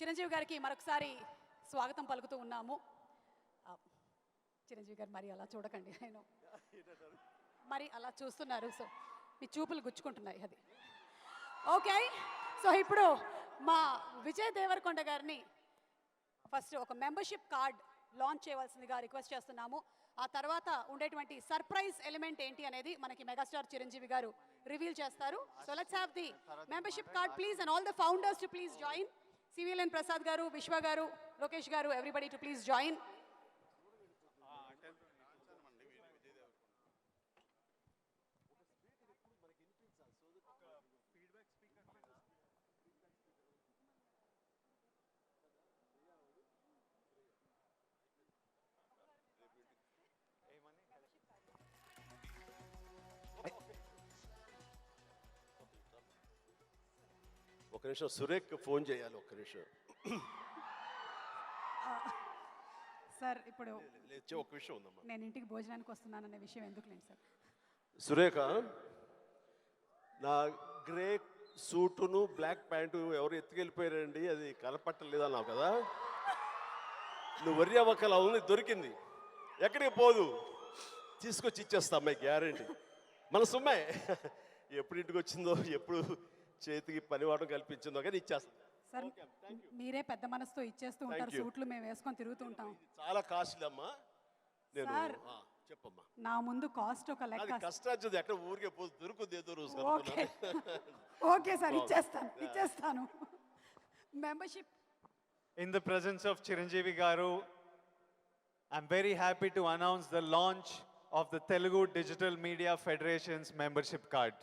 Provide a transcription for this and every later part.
చిరంజీవి గారికి మరొకసారి స్వాగతం పలుకుతూ ఉన్నాము. చిరంజీవి గారు మరి అలా చూడకండి, నేను మరి అలా చూస్తున్నారు, సో మీ చూపులు గుచ్చుకుంటున్నాయి అది. ఓకే, సో ఇప్పుడు మా విజయ్ దేవరకొండ గారిని ఫస్ట్ ఒక మెంబర్షిప్ కార్డ్ లాంచ్ చేయవలసిందిగా రిక్వెస్ట్ చేస్తున్నాము. ఆ తర్వాత ఉండేటువంటి సర్ప్రైజ్ ఎలిమెంట్ ఏంటి అనేది మనకి మెగాస్టార్ చిరంజీవి గారు రివీల్ చేస్తారు. So let's have the membership card please, and all the founders to please join. CVLN Prasad garu, Vishwa గారు, లోకేష్ గారు, ఎవ్రీబడి టు ప్లీజ్ జాయిన్. ఒక నిమిషం, సురేఖ్కి ఫోన్ చేయాలి, ఒక్క నిమిషం సార్. ఇప్పుడు ఒక విషయం ఉందమ్మా, నేను ఇంటికి భోజనానికి వస్తున్నాననే విషయం ఎందుకులేండి సార్. సురేఖ, నా గ్రే సూటును బ్లాక్ ప్యాంటు ఎవరు ఎత్తుకెళ్ళిపోయారండి, అది కనపట్టలేదన్నావు కదా. నువ్వు వర్రి అవ్వకలా ఉంది, దొరికింది, ఎక్కడికి పోదు, తీసుకొచ్చి ఇచ్చేస్తా అమ్మాయి, గ్యారంటీ. మన సుమ్మాయి ఎప్పుడు ఇంటికి వచ్చిందో, ఎప్పుడు చేతికి పనివాటం కల్పించిందో కానీ ఇచ్చేస్తాం సార్. మీరే పెద్ద మనసుతో ఇచ్చేస్తూ ఉంటారు, సూట్లు మేము వేసుకొని తిరుగుతూ ఉంటాం. చాలా కాస్ట్లీ అమ్మా. నేను చెప్పమ్మా, నా ముందు కాస్ట్ ఒక లెక్క, కష్టార్జిత ఎక్కడ ఊరికే పోదు, దొరుకుతుంది ఏదో రోజు. ఓకే సార్, ఇచ్చేస్తాను. Membership In the presence of Chiranjeevi Garu, I'm very happy to announce the launch of the Telugu Digital Media Federation's membership card.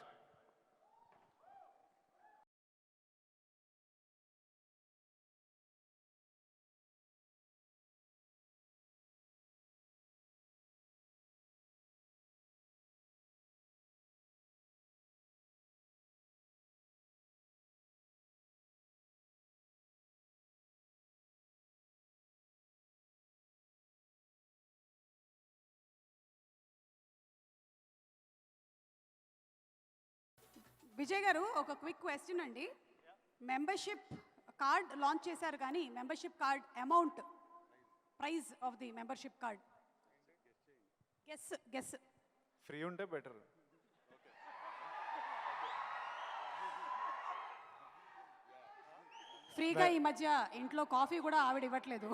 Vijay గారు, ఒక క్విక్ క్వశ్చన్ అండి. మెంబర్షిప్ కార్డ్ లాంచ్ చేశారు కానీ membership card amount, price of the membership card guess. Free ఉంటే better. ఫ్రీగా ఈ మధ్య ఇంట్లో కాఫీ కూడా ఆవిడ ఇవ్వట్లేదు.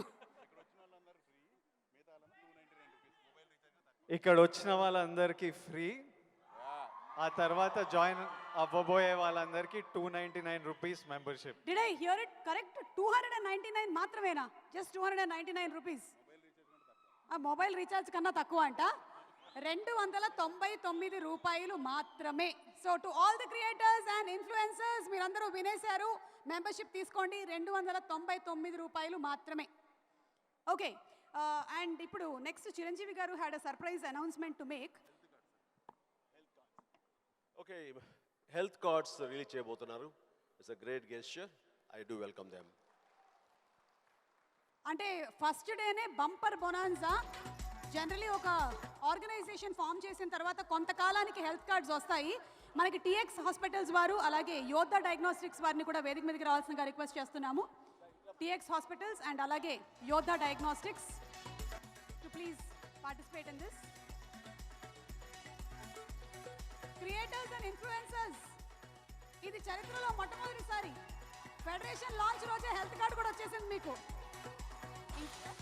ఇక్కడ వచ్చిన వాళ్ళందరికీ ఫ్రీ, ఆ తర్వాత జాయిన్ అవ్వబోయే వాళ్ళందరికీ 299 rupees membership. Did I hear it correct? 299 మాత్రమేనా? Just 299 rupees. ఆ మొబైల్ రీఛార్జ్ కన్నా తక్కువ అంట. 299 రూపాయలు మాత్రమే. So to all the creators and influencers, మీరందరూ వినేశారు, మెంబర్షిప్ తీసుకోండి, 299 రూపాయలు మాత్రమే. ఓకే, అండ్ ఇప్పుడు next Chiranjeevi garu had a surprise announcement to make. Okay, health cards release చేయబోతున్నారు. It's a great gesture, I do welcome them. అంటే ఫస్ట్ డేనే బంపర్ బొనాన్సా. జనరలీ ఒక ఆర్గనైజేషన్ ఫామ్ చేసిన తర్వాత కొంతకాలానికి హెల్త్ కార్డ్స్ వస్తాయి. మనకి టీఎక్స్ హాస్పిటల్స్ వారు, అలాగే యోధా డయాగ్నోస్టిక్స్ వారిని కూడా వేదిక మీదకి రావాల్సిందిగా రిక్వెస్ట్ చేస్తున్నాము. టీఎక్స్ హాస్పిటల్స్ అండ్ అలాగే యోధా diagnostics to please participate in this. Creators and influencers, ఇది చరిత్రలో మొట్టమొదటిసారి ఫెడరేషన్ లాంచ్ రోజే